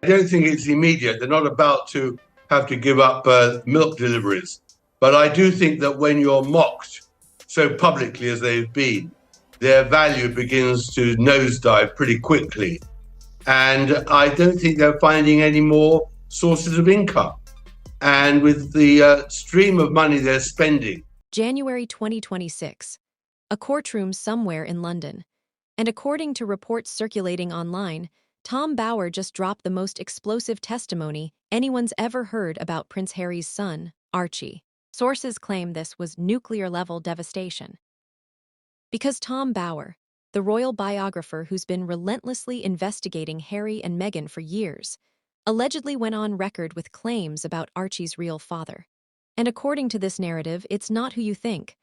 don't think it's immediate. They're not about to have to give up milk deliveries. But I do think that when you're mocked so publicly as they've been, their value begins to nosedive pretty quickly. And I don't think they're finding any more sources of income. And with the stream of money they're spending. January 2026. A courtroom somewhere in London. And according to reports circulating online, Tom Bower just dropped the most explosive testimony anyone's ever heard about Prince Harry's son, Archie. Sources claim this was nuclear-level devastation. Because Tom Bower, the royal biographer who's been relentlessly investigating Harry and Meghan for years, allegedly went on record with claims about Archie's real father. And according to this narrative, it's not who you think.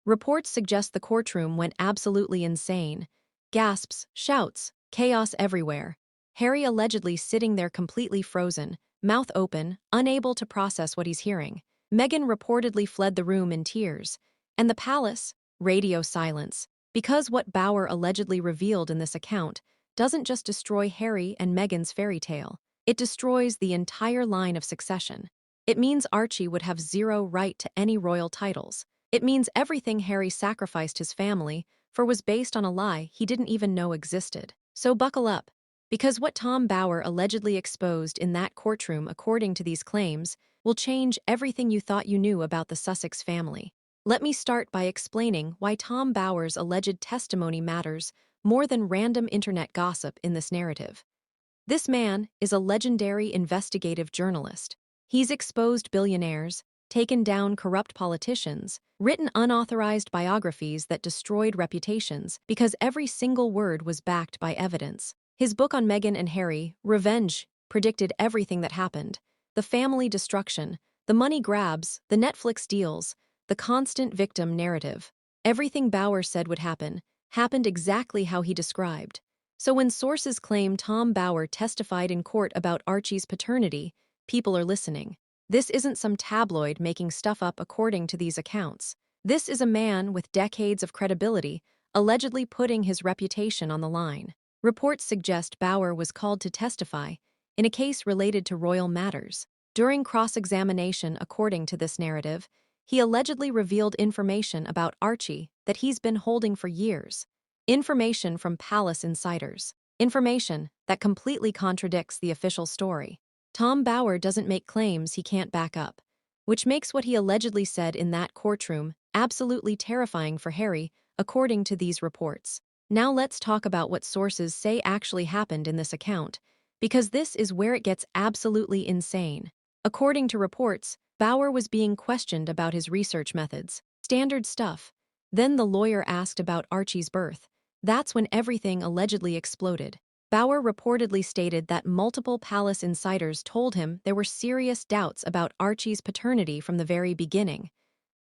Reports suggest the courtroom went absolutely insane. Gasps, shouts, chaos everywhere. Harry allegedly sitting there completely frozen, mouth open, unable to process what he's hearing. Meghan reportedly fled the room in tears. And the palace? Radio silence. Because what Bower allegedly revealed in this account doesn't just destroy Harry and Meghan's fairy tale. It destroys the entire line of succession. It means Archie would have zero right to any royal titles. It means everything Harry sacrificed his family for was based on a lie he didn't even know existed. So buckle up, because what Tom Bower allegedly exposed in that courtroom, according to these claims, will change everything you thought you knew about the Sussex family. Let me start by explaining why Tom Bower's alleged testimony matters more than random internet gossip in this narrative. This man is a legendary investigative journalist. He's exposed billionaires, taken down corrupt politicians, written unauthorized biographies that destroyed reputations because every single word was backed by evidence. His book on Meghan and Harry, Revenge, predicted everything that happened. The family destruction, the money grabs, the Netflix deals, the constant victim narrative. Everything Bower said would happen, happened exactly how he described. So when sources claim Tom Bower testified in court about Archie's paternity, people are listening. This isn't some tabloid making stuff up according to these accounts. This is a man with decades of credibility, allegedly putting his reputation on the line. Reports suggest Bower was called to testify in a case related to royal matters. During cross-examination, according to this narrative, he allegedly revealed information about Archie that he's been holding for years. Information from palace insiders. Information that completely contradicts the official story. Tom Bower doesn't make claims he can't back up, which makes what he allegedly said in that courtroom absolutely terrifying for Harry, according to these reports. Now let's talk about what sources say actually happened in this account, because this is where it gets absolutely insane. According to reports, Bower was being questioned about his research methods. Standard stuff. Then the lawyer asked about Archie's birth. That's when everything allegedly exploded. Bower reportedly stated that multiple palace insiders told him there were serious doubts about Archie's paternity from the very beginning.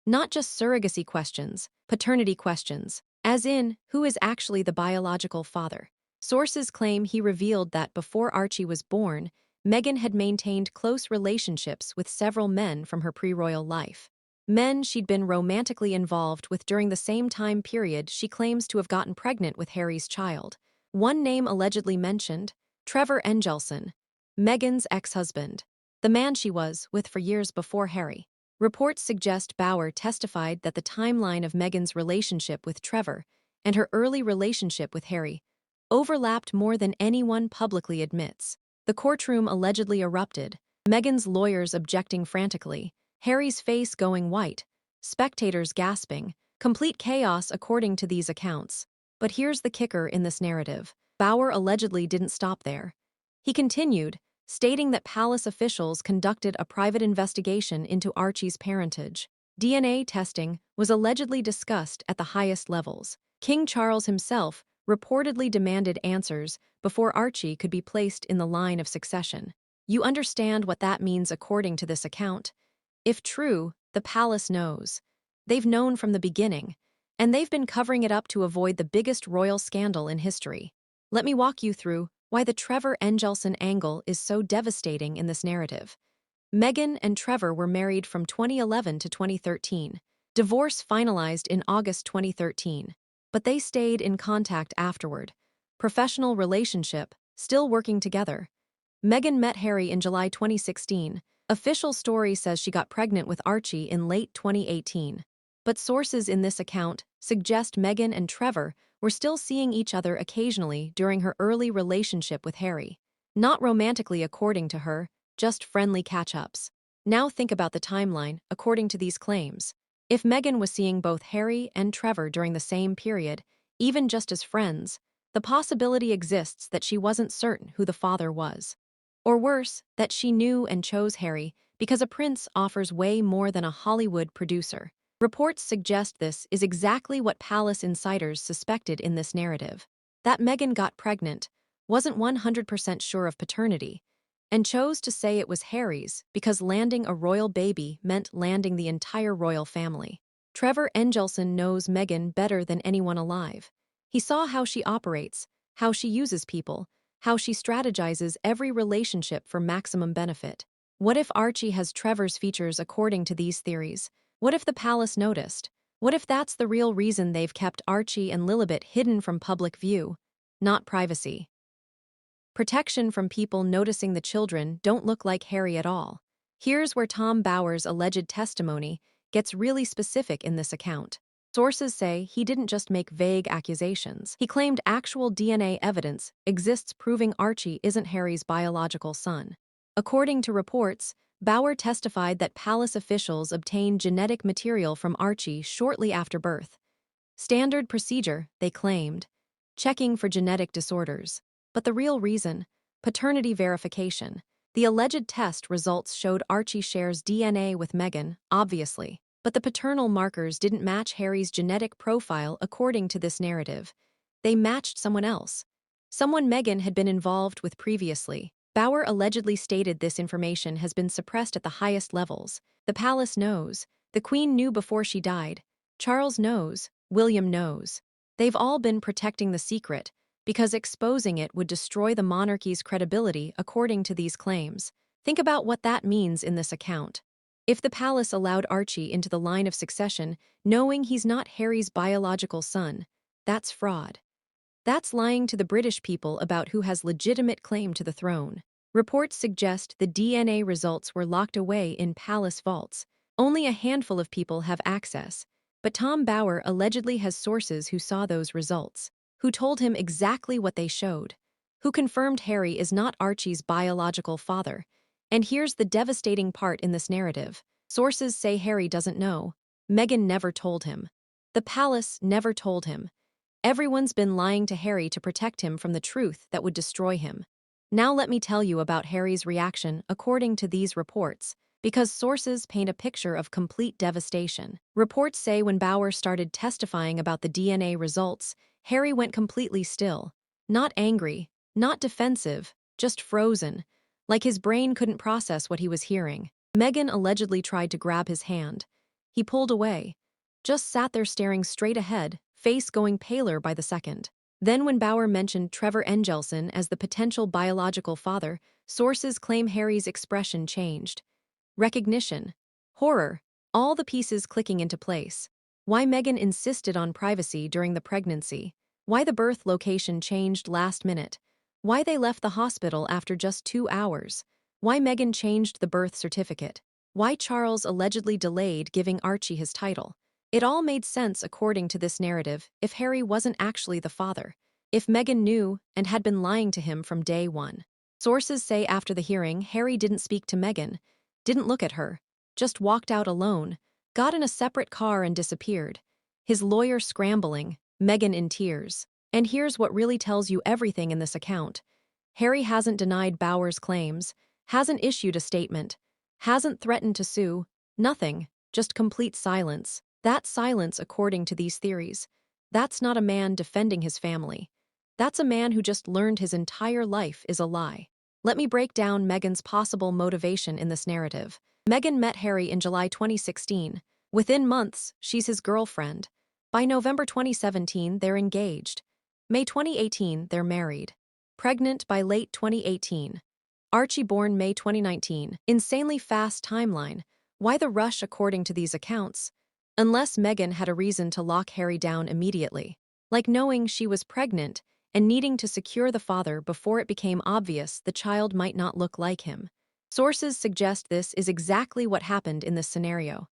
Not just surrogacy questions, paternity questions, as in, who is actually the biological father? Sources claim he revealed that before Archie was born, Meghan had maintained close relationships with several men from her pre-royal life. Men she'd been romantically involved with during the same time period she claims to have gotten pregnant with Harry's child. One name allegedly mentioned, Trevor Engelson, Meghan's ex-husband, the man she was with for years before Harry. Reports suggest Bower testified that the timeline of Meghan's relationship with Trevor and her early relationship with Harry overlapped more than anyone publicly admits. The courtroom allegedly erupted, Meghan's lawyers objecting frantically, Harry's face going white, spectators gasping, complete chaos according to these accounts. But here's the kicker in this narrative. Bower allegedly didn't stop there. He continued, stating that palace officials conducted a private investigation into Archie's parentage. DNA testing was allegedly discussed at the highest levels. King Charles himself reportedly demanded answers before Archie could be placed in the line of succession. You understand what that means according to this account? If true, the palace knows. They've known from the beginning, and they've been covering it up to avoid the biggest royal scandal in history. Let me walk you through why the Trevor Engelson angle is so devastating in this narrative. Meghan and Trevor were married from 2011 to 2013. Divorce finalized in August 2013. But they stayed in contact afterward. Professional relationship, still working together. Meghan met Harry in July 2016. Official story says she got pregnant with Archie in late 2018. But sources in this account suggest Meghan and Trevor were still seeing each other occasionally during her early relationship with Harry. Not romantically, according to her, just friendly catch-ups. Now think about the timeline, according to these claims. If Meghan was seeing both Harry and Trevor during the same period, even just as friends, the possibility exists that she wasn't certain who the father was. Or worse, that she knew and chose Harry because a prince offers way more than a Hollywood producer. Reports suggest this is exactly what palace insiders suspected in this narrative. That Meghan got pregnant, wasn't 100% sure of paternity, and chose to say it was Harry's because landing a royal baby meant landing the entire royal family. Trevor Engelson knows Meghan better than anyone alive. He saw how she operates, how she uses people, how she strategizes every relationship for maximum benefit. What if Archie has Trevor's features according to these theories? What if the palace noticed? What if that's the real reason they've kept Archie and Lilibet hidden from public view? Not privacy. Protection from people noticing the children don't look like Harry at all. Here's where Tom Bower's alleged testimony gets really specific in this account. Sources say he didn't just make vague accusations. He claimed actual DNA evidence exists proving Archie isn't Harry's biological son. According to reports, Bower testified that palace officials obtained genetic material from Archie shortly after birth. Standard procedure, they claimed, checking for genetic disorders. But the real reason? Paternity verification. The alleged test results showed Archie shares DNA with Meghan, obviously. But the paternal markers didn't match Harry's genetic profile according to this narrative. They matched someone else. Someone Meghan had been involved with previously. Bower allegedly stated this information has been suppressed at the highest levels. The palace knows. The Queen knew before she died. Charles knows. William knows. They've all been protecting the secret, because exposing it would destroy the monarchy's credibility according to these claims. Think about what that means in this account. If the palace allowed Archie into the line of succession, knowing he's not Harry's biological son, that's fraud. That's lying to the British people about who has legitimate claim to the throne. Reports suggest the DNA results were locked away in palace vaults. Only a handful of people have access, but Tom Bower allegedly has sources who saw those results, who told him exactly what they showed, who confirmed Harry is not Archie's biological father. And here's the devastating part in this narrative. Sources say Harry doesn't know. Meghan never told him. The palace never told him. Everyone's been lying to Harry to protect him from the truth that would destroy him. Now let me tell you about Harry's reaction according to these reports, because sources paint a picture of complete devastation. Reports say when Bower started testifying about the DNA results, Harry went completely still. Not angry, not defensive, just frozen, like his brain couldn't process what he was hearing. Meghan allegedly tried to grab his hand. He pulled away, just sat there staring straight ahead, face going paler by the second. Then when Bower mentioned Trevor Engelson as the potential biological father, sources claim Harry's expression changed. Recognition, horror, all the pieces clicking into place. Why Meghan insisted on privacy during the pregnancy. Why the birth location changed last minute. Why they left the hospital after just 2 hours. Why Meghan changed the birth certificate. Why Charles allegedly delayed giving Archie his title. It all made sense according to this narrative if Harry wasn't actually the father. If Meghan knew and had been lying to him from day one. Sources say after the hearing, Harry didn't speak to Meghan, didn't look at her, just walked out alone, got in a separate car and disappeared. His lawyer scrambling, Meghan in tears. And here's what really tells you everything in this account. Harry hasn't denied Bower's claims, hasn't issued a statement, hasn't threatened to sue, nothing, just complete silence. That silence, according to these theories, that's not a man defending his family. That's a man who just learned his entire life is a lie. Let me break down Meghan's possible motivation in this narrative. Meghan met Harry in July 2016. Within months, she's his girlfriend. By November 2017, they're engaged. May 2018, they're married. Pregnant by late 2018. Archie born May 2019. Insanely fast timeline. Why the rush according to these accounts? Unless Meghan had a reason to lock Harry down immediately. Like knowing she was pregnant and needing to secure the father before it became obvious the child might not look like him. Sources suggest this is exactly what happened in this scenario.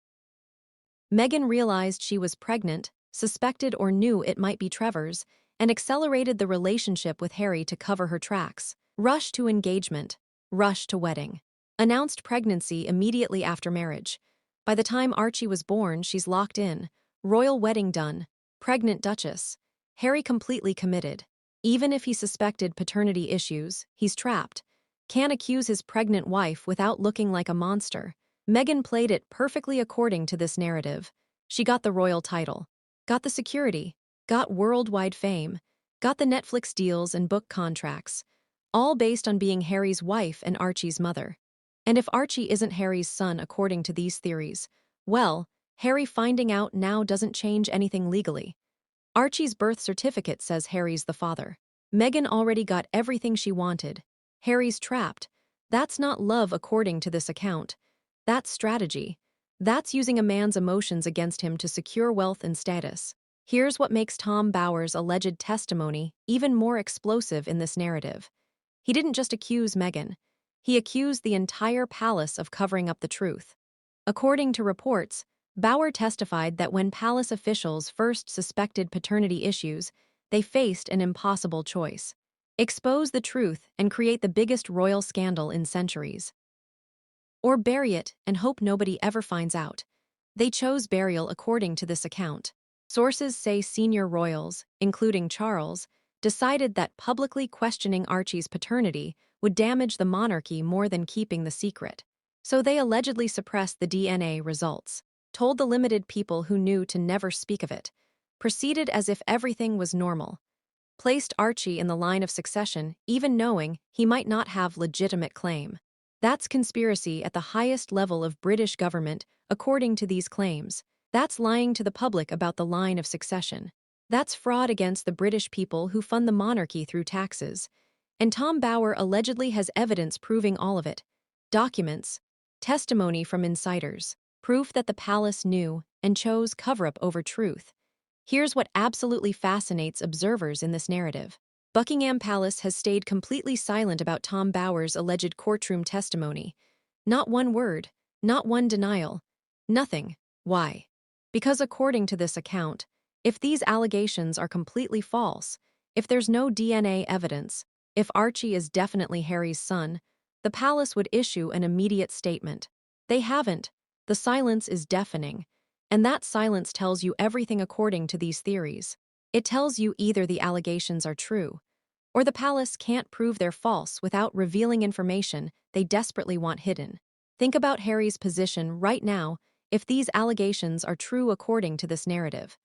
Meghan realized she was pregnant, suspected or knew it might be Trevor's, and accelerated the relationship with Harry to cover her tracks. Rush to engagement. Rush to wedding. Announced pregnancy immediately after marriage. By the time Archie was born, she's locked in. Royal wedding done. Pregnant Duchess. Harry completely committed. Even if he suspected paternity issues, he's trapped. Can't accuse his pregnant wife without looking like a monster. Meghan played it perfectly according to this narrative. She got the royal title, got the security, got worldwide fame, got the Netflix deals and book contracts, all based on being Harry's wife and Archie's mother. And if Archie isn't Harry's son according to these theories, well, Harry finding out now doesn't change anything legally. Archie's birth certificate says Harry's the father. Meghan already got everything she wanted. Harry's trapped. That's not love according to this account. That's strategy. That's using a man's emotions against him to secure wealth and status. Here's what makes Tom Bower's alleged testimony even more explosive in this narrative. He didn't just accuse Meghan. He accused the entire palace of covering up the truth. According to reports, Bower testified that when palace officials first suspected paternity issues, they faced an impossible choice: expose the truth and create the biggest royal scandal in centuries, or bury it and hope nobody ever finds out. They chose burial according to this account. Sources say senior royals, including Charles, decided that publicly questioning Archie's paternity would damage the monarchy more than keeping the secret. So they allegedly suppressed the DNA results, told the limited people who knew to never speak of it, proceeded as if everything was normal, placed Archie in the line of succession even knowing he might not have legitimate claim. That's conspiracy at the highest level of British government, according to these claims. That's lying to the public about the line of succession. That's fraud against the British people who fund the monarchy through taxes. And Tom Bower allegedly has evidence proving all of it. Documents, testimony from insiders, proof that the palace knew and chose cover-up over truth. Here's what absolutely fascinates observers in this narrative. Buckingham Palace has stayed completely silent about Tom Bower's alleged courtroom testimony. Not one word, not one denial, nothing. Why? Because according to this account, if these allegations are completely false, if there's no DNA evidence, if Archie is definitely Harry's son, the palace would issue an immediate statement. They haven't. The silence is deafening. And that silence tells you everything according to these theories. It tells you either the allegations are true, or the palace can't prove they're false without revealing information they desperately want hidden. Think about Harry's position right now if these allegations are true according to this narrative.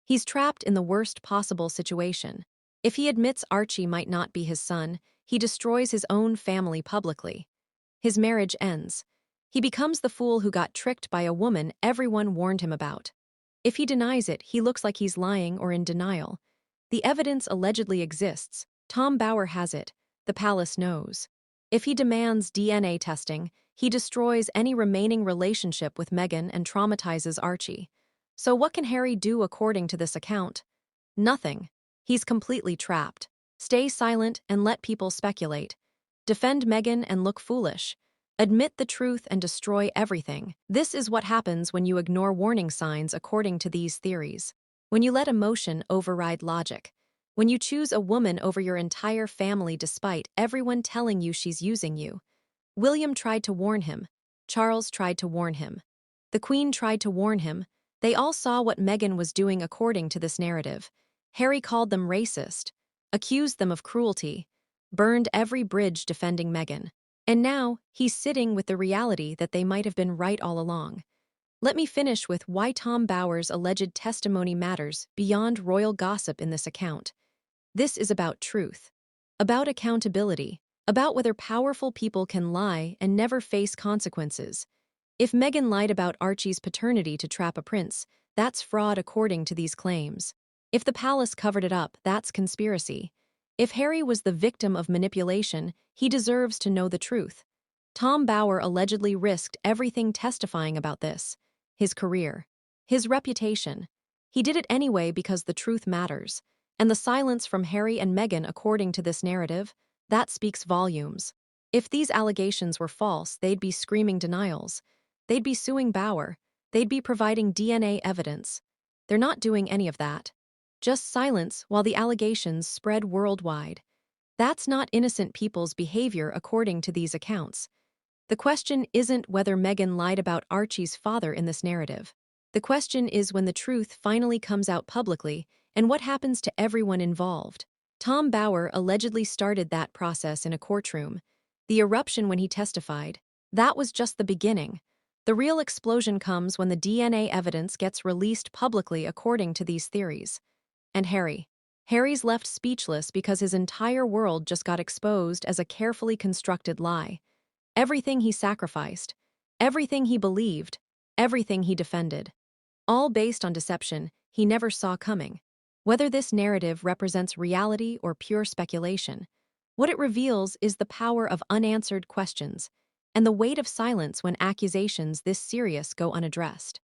He's trapped in the worst possible situation. If he admits Archie might not be his son, he destroys his own family publicly. His marriage ends. He becomes the fool who got tricked by a woman everyone warned him about. If he denies it, he looks like he's lying or in denial. The evidence allegedly exists. Tom Bower has it. The palace knows. If he demands DNA testing, he destroys any remaining relationship with Meghan and traumatizes Archie. So what can Harry do according to this account? Nothing. He's completely trapped. Stay silent and let people speculate. Defend Meghan and look foolish. Admit the truth and destroy everything. This is what happens when you ignore warning signs according to these theories. When you let emotion override logic. When you choose a woman over your entire family despite everyone telling you she's using you. William tried to warn him. Charles tried to warn him. The Queen tried to warn him. They all saw what Meghan was doing according to this narrative. Harry called them racist, accused them of cruelty, burned every bridge defending Meghan. And now, he's sitting with the reality that they might have been right all along. Let me finish with why Tom Bower's alleged testimony matters beyond royal gossip in this account. This is about truth, about accountability, about whether powerful people can lie and never face consequences. If Meghan lied about Archie's paternity to trap a prince, that's fraud according to these claims. If the palace covered it up, that's conspiracy. If Harry was the victim of manipulation, he deserves to know the truth. Tom Bower allegedly risked everything testifying about this. His career. His reputation. He did it anyway because the truth matters. And the silence from Harry and Meghan according to this narrative, that speaks volumes. If these allegations were false, they'd be screaming denials. They'd be suing Bauer. They'd be providing DNA evidence. They're not doing any of that. Just silence while the allegations spread worldwide. That's not innocent people's behavior according to these accounts. The question isn't whether Meghan lied about Archie's father in this narrative. The question is when the truth finally comes out publicly and what happens to everyone involved. Tom Bauer allegedly started that process in a courtroom. The eruption when he testified, that was just the beginning. The real explosion comes when the DNA evidence gets released publicly according to these theories. And Harry. Harry's left speechless because his entire world just got exposed as a carefully constructed lie. Everything he sacrificed, everything he believed, everything he defended. All based on deception he never saw coming. Whether this narrative represents reality or pure speculation, what it reveals is the power of unanswered questions and the weight of silence when accusations this serious go unaddressed.